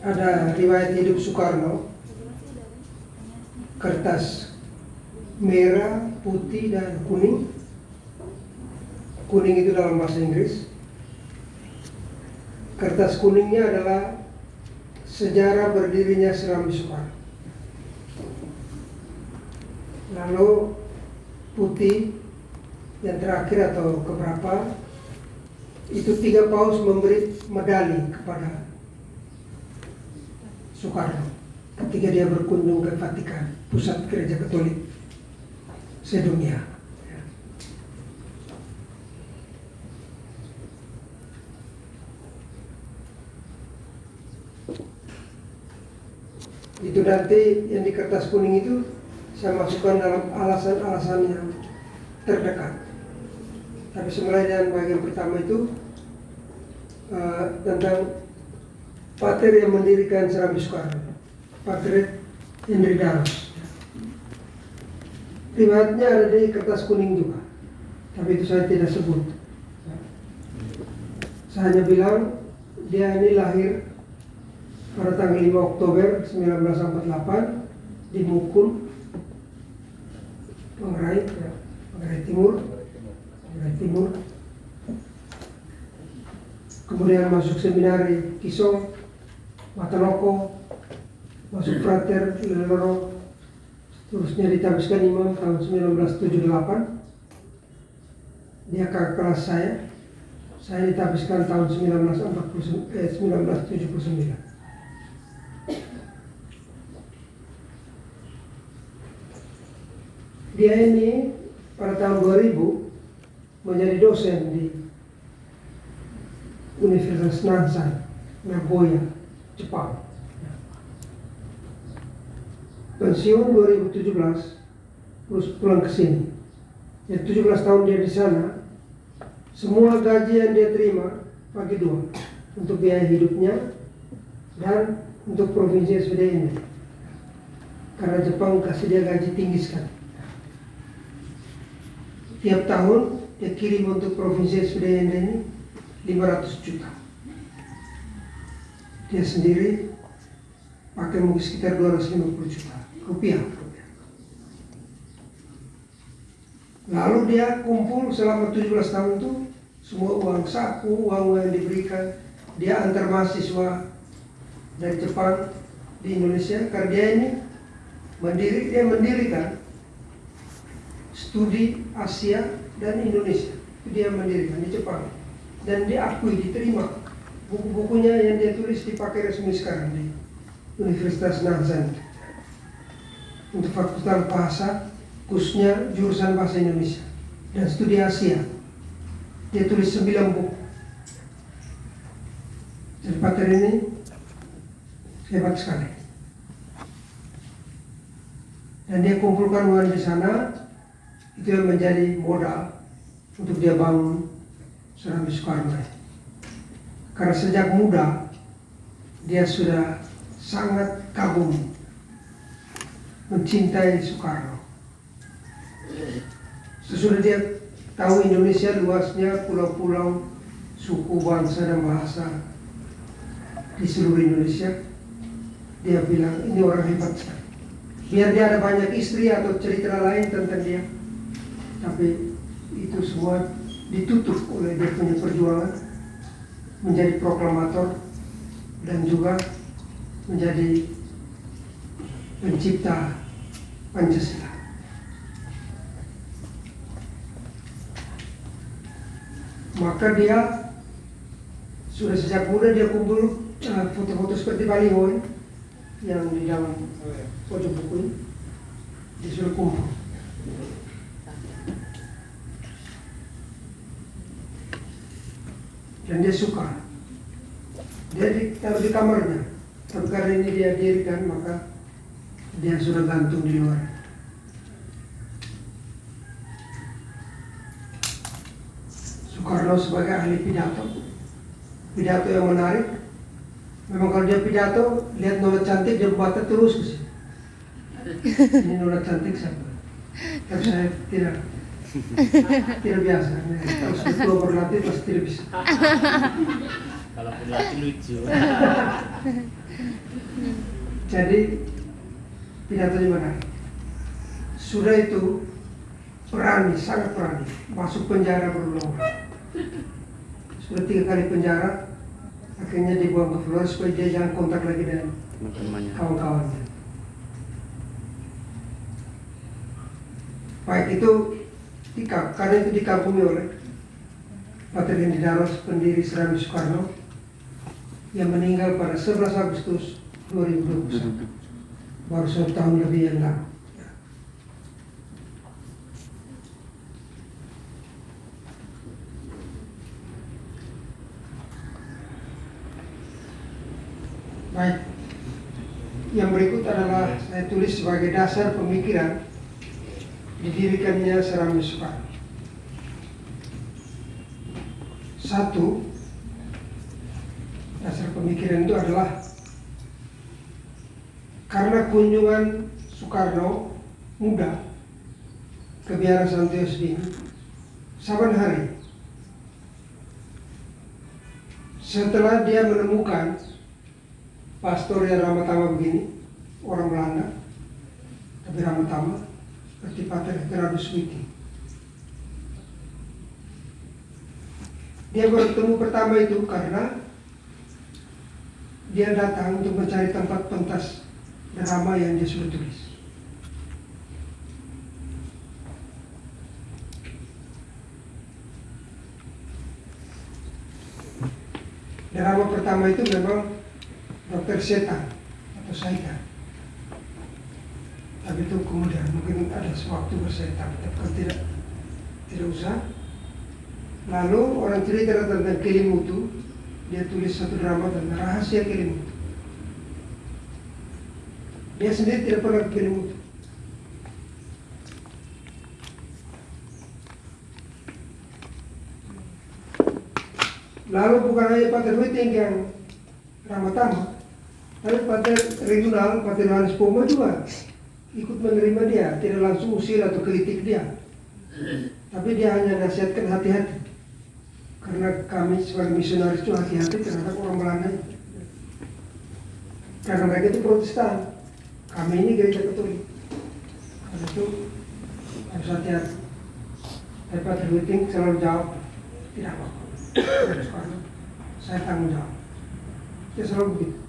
ada riwayat hidup Soekarno, kertas merah, putih, dan kuning. Kuning itu dalam bahasa Inggris. Kertas kuningnya adalah sejarah berdirinya Serambi Soekarno. Lalu putih yang terakhir atau keberapa itu 3 paus memberi medali kepada Soekarno ketika dia berkunjung ke Vatikan, pusat gereja Katolik sedunia. Itu nanti yang di kertas kuning itu saya masukkan dalam alasan-alasan yang terdekat. Tapi semulai dengan bagian pertama itu tentang pater yang mendirikan Serambi Soekarno, Pater Henry Darros. Riwayatnya ada di kertas kuning juga, tapi itu saya tidak sebut. Saya hanya bilang dia ini lahir pada tanggal 5 Oktober 1948 di Mukun, Manggarai Timur. Kemudian masuk seminari Kisong, Mataloko, masuk frater Leloro, terusnya ditabiskan imam tahun 1978. Dia kakak kelas saya ditabiskan tahun 1979. Dia ini pada tahun 2000 menjadi dosen di Universitas Nansei, Nagoya, Jepang. Pensiun 2017, terus pulang ke sini. Ya, 17 tahun dia di sana, semua gaji yang dia terima bagi 2 untuk biaya hidupnya dan untuk provinsi SPDN. Karena Jepang kasih dia gaji tinggi sekali. Tiap tahun dia kirim untuk provinsi SPDN ini 500 juta. Dia sendiri pakai mungkin sekitar 250 juta rupiah. Lalu dia kumpul selama 17 tahun itu semua uang saku, uang yang diberikan. Dia antar mahasiswa dari Jepang di Indonesia karena dia ini mendirikan studi Asia dan Indonesia. Dia mendirikan di Jepang dan diakui, diterima. Buku-bukunya yang dia tulis dipakai resmi sekarang di Universitas Nansei untuk Fakultas Bahasa, khususnya jurusan Bahasa Indonesia dan studi Asia. Dia tulis 9 buku. Jadi pater ini hebat sekali. Dan dia kumpulkan uang di sana. Itu yang menjadi modal untuk dia bangun Serambi Soekarno. Karena sejak muda dia sudah sangat kagum, mencintai Soekarno. Sesudah dia tahu Indonesia luasnya pulau-pulau, suku, bangsa, dan bahasa di seluruh Indonesia, dia bilang ini orang hebat sekali. Biar dia ada banyak istri atau cerita lain tentang dia, tapi itu semua ditutup oleh dia punya perjuangan menjadi proklamator dan juga menjadi pencipta Pancasila. Maka dia sudah sejak muda dia kumpul foto-foto seperti baliho yang di dalam pojok buku ini, dia sudah kumpul. Dan dia suka. Dia ditaruh di kamarnya. Tapi karena ini dia dirikan, maka dia sudah gantung di luar. Soekarno sebagai ahli pidato yang menarik. Memang kalau dia pidato, lihat nona cantik, dia baca terus ke sini. Ini nona cantik siapa? Tapi saya tidak biasa. Kalau sudah berlatih pasti tidak bisa. Kalaupun laki lucu. Jadi pidatonya menarik. Sudah itu berani, sangat berani masuk penjara berulang-ulang. Sudah 3 kali penjara, akhirnya dibuang ke Flores supaya dia jangan kontak lagi dengan teman-temannya. kawan-kawannya. Baik itu karena itu dikagumi oleh Pater Hendy Darros, pendiri Serambi Soekarno, yang meninggal pada 11 Agustus 2021, baru 1 tahun lebih yang lalu. Baik, yang berikut adalah saya tulis sebagai dasar pemikiran didirikannya Serambi Soekarno. 1, dasar pemikiran itu adalah karena kunjungan Soekarno muda ke Biara Santo Yosbini saban hari setelah dia menemukan pastor yang ramah tamah begini, orang Belanda tapi ramah tamah, seperti Pater Gerardus Witty. Dia bertemu pertama itu karena dia datang untuk mencari tempat pentas drama yang dia sudah tulis. Drama pertama itu memang Dr. Setan atau Saitan. Tapi itu kemudian mungkin ada sewaktu bersetan, tapi kalau tidak usah. Lalu orang cerita tentang Kelimutu, dia tulis satu drama tentang rahasia Kelimutu. Dia sendiri tidak pernah ke Kelimutu. Lalu bukan hanya Pater Witting yang ramah tamah, tapi Pater regional, Pater Yohanes Pomo juga ikut menerima dia, tidak langsung usir atau kritik dia. Tapi dia hanya nasihatkan hati-hati. Karena kami sebagai misionaris itu hati-hati terhadap orang Belanda. Karena mereka itu Protestan, kami ini gereja Katolik. Karena itu harus hati-hati. Tapi Pater Witting selalu jawab, tidak apa-apa. Saya tanggung jawab. Dia selalu begitu.